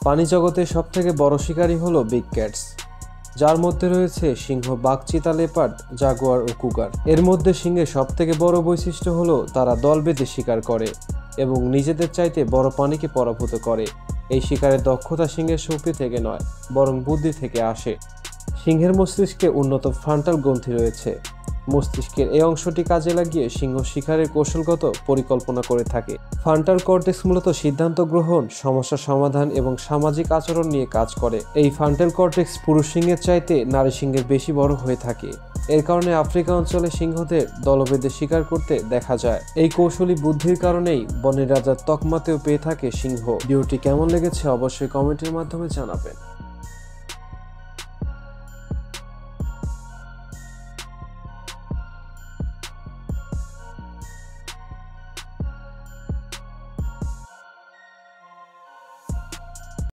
পানি জগতের সবথেকে বড় শিকারী হলো বিগ ক্যাটস, যার মধ্যে রয়েছে সিংহ, বাঘ, চিতা, লেপার্ড, জাগুয়ার ও কুগার। এর মধ্যে সিংহের সবথেকে বড় বৈশিষ্ট্য হলো তারা দল বেঁধে শিকার করে এবং নিজেদের চাইতে বড় প্রাণীকে পরাভূত করে। এই শিকারের দক্ষতা সিংহের শক্তি থেকে নয়, বরং বুদ্ধি থেকে আসে। সিংহের মস্তিষ্কে উন্নত ফ্রন্টাল গ্রন্থি রয়েছে। মস্তিষ্কের এই অংশটি কাজে লাগিয়ে সিংহ শিকারের কৌশলগত পরিকল্পনা করে থাকে। ফ্রন্টাল কর্টেক্স মূলত সিদ্ধান্ত গ্রহণ, সমস্যা সমাধান এবং সামাজিক আচরণ নিয়ে কাজ করে। এই ফ্রন্টাল কর্টেক্স পুরুষ সিংহের চাইতে নারী সিংহের বেশি বড় হয়ে থাকে। এর কারণে আফ্রিকা অঞ্চলে সিংহদের দলবেঁধে শিকার করতে দেখা যায়। এই কৌশলী বুদ্ধির কারণেই বনের রাজার তকমাতেও পেয়ে থাকে সিংহ। ভিডিওটি কেমন লেগেছে অবশ্যই কমেন্টের মাধ্যমে জানাবেন।